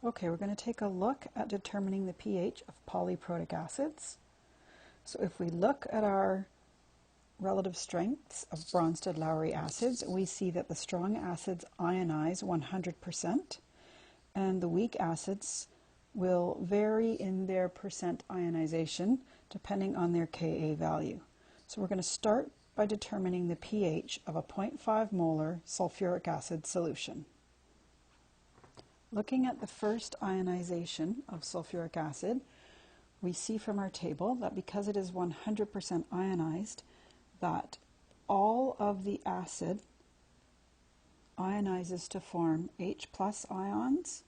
Okay, we're going to take a look at determining the pH of polyprotic acids. So if we look at our relative strengths of Bronsted-Lowry acids, we see that the strong acids ionize 100%, and the weak acids will vary in their percent ionization depending on their Ka value. So we're going to start by determining the pH of a 0.5 molar sulfuric acid solution. Looking at the first ionization of sulfuric acid, we see from our table that because it is 100% ionized, that all of the acid ionizes to form H+ ions,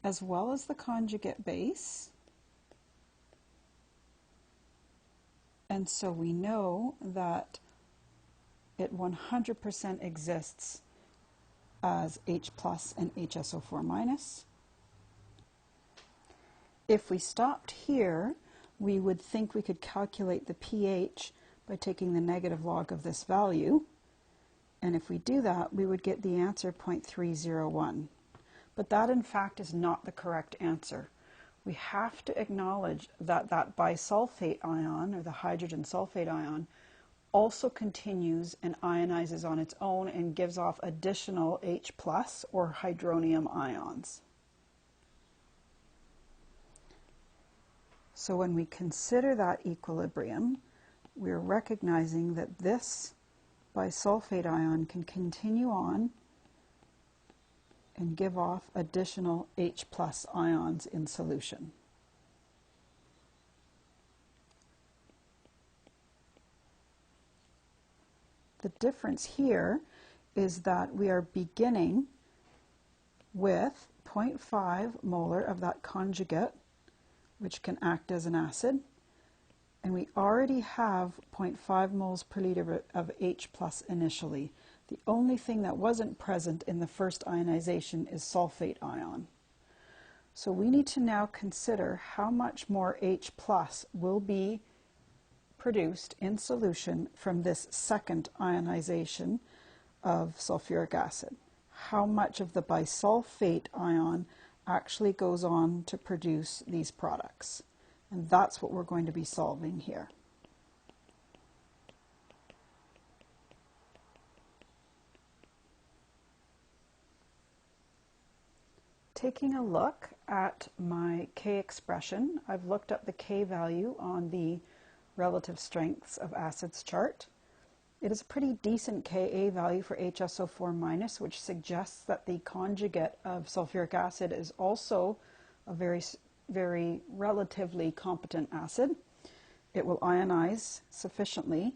as well as the conjugate base. And so we know that it 100% exists as H+ and HSO4-. If we stopped here, we would think we could calculate the pH by taking the negative log of this value. And if we do that, we would get the answer 0.301. But that, in fact, is not the correct answer. We have to acknowledge that that bisulfate ion, or the hydrogen sulfate ion, also continues and ionizes on its own and gives off additional H+ or hydronium ions. So when we consider that equilibrium, we're recognizing that this bisulfate ion can continue on and give off additional H+ ions in solution. The difference here is that we are beginning with 0.5 molar of that conjugate, which can act as an acid, and we already have 0.5 moles per liter of H+ initially. The only thing that wasn't present in the first ionization is sulfate ion. So we need to now consider how much more H+ will be produced in solution from this second ionization of sulfuric acid. How much of the bisulfate ion actually goes on to produce these products? And that's what we're going to be solving here. Taking a look at my K expression, I've looked up the K value on the relative strengths of acids chart. It is a pretty decent Ka value for HSO4-, which suggests that the conjugate of sulfuric acid is also a very relatively competent acid. It will ionize sufficiently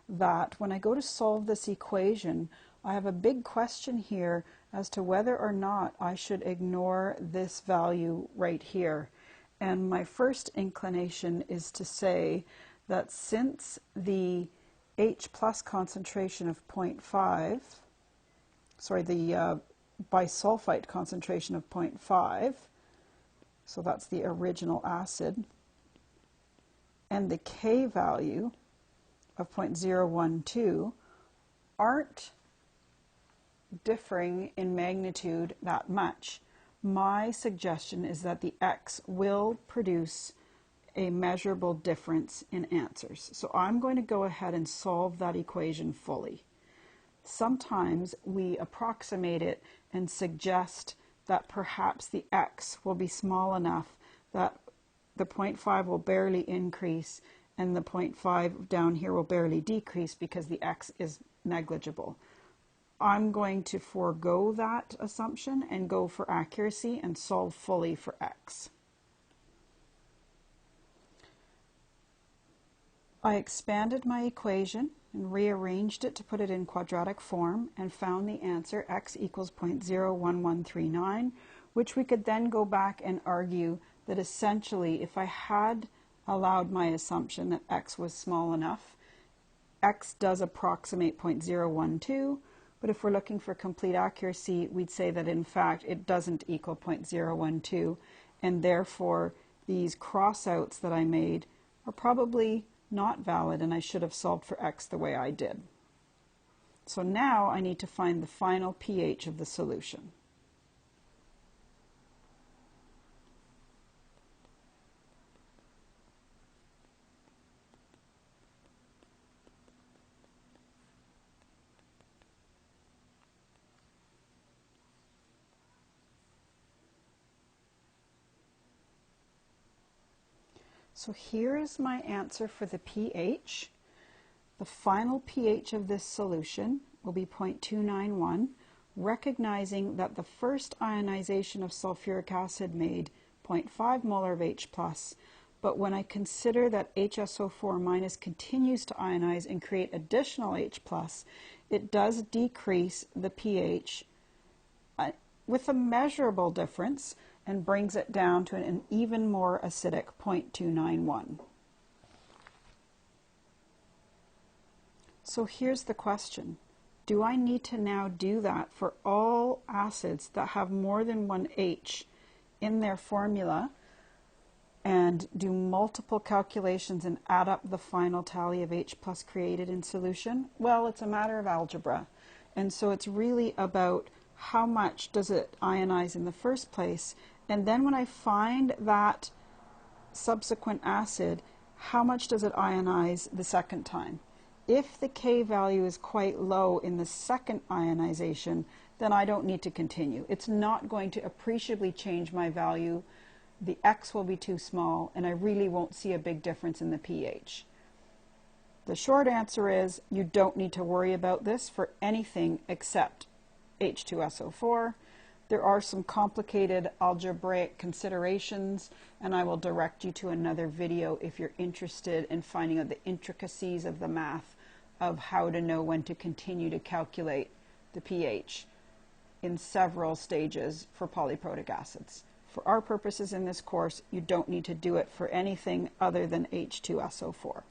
that when I go to solve this equation, I have a big question here as to whether or not I should ignore this value right here. And my first inclination is to say that since the H+ concentration of 0.5, the bisulfite concentration of 0.5, so that's the original acid, and the K value of 0.012 aren't differing in magnitude that much, my suggestion is that the X will produce a measurable difference in answers. So I'm going to go ahead and solve that equation fully. Sometimes we approximate it and suggest that perhaps the X will be small enough that the 0.5 will barely increase and the 0.5 down here will barely decrease because the X is negligible. I'm going to forego that assumption and go for accuracy and solve fully for X. I expanded my equation and rearranged it to put it in quadratic form and found the answer X equals 0.01139, which we could then go back and argue that essentially if I had allowed my assumption that X was small enough, X does approximate 0.012, but if we're looking for complete accuracy, we'd say that in fact it doesn't equal 0.012, and therefore these crossouts that I made are probably not valid, and I should have solved for X the way I did. So now I need to find the final pH of the solution. So here is my answer for the pH. The final pH of this solution will be 0.291, recognizing that the first ionization of sulfuric acid made 0.5 molar of H+, but when I consider that HSO4- continues to ionize and create additional H+, it does decrease the pH with a measurable difference and brings it down to an even more acidic 0.291. So here's the question. Do I need to now do that for all acids that have more than one H in their formula and do multiple calculations and add up the final tally of H+ created in solution? Well, it's a matter of algebra. And so it's really about how much does it ionize in the first place, and then when I find that subsequent acid, how much does it ionize the second time? If the K value is quite low in the second ionization, then I don't need to continue. It's not going to appreciably change my value. The X will be too small, and I really won't see a big difference in the pH. The short answer is you don't need to worry about this for anything except H2SO4. There are some complicated algebraic considerations, and I will direct you to another video if you're interested in finding out the intricacies of the math of how to know when to continue to calculate the pH in several stages for polyprotic acids. For our purposes in this course, you don't need to do it for anything other than H2SO4.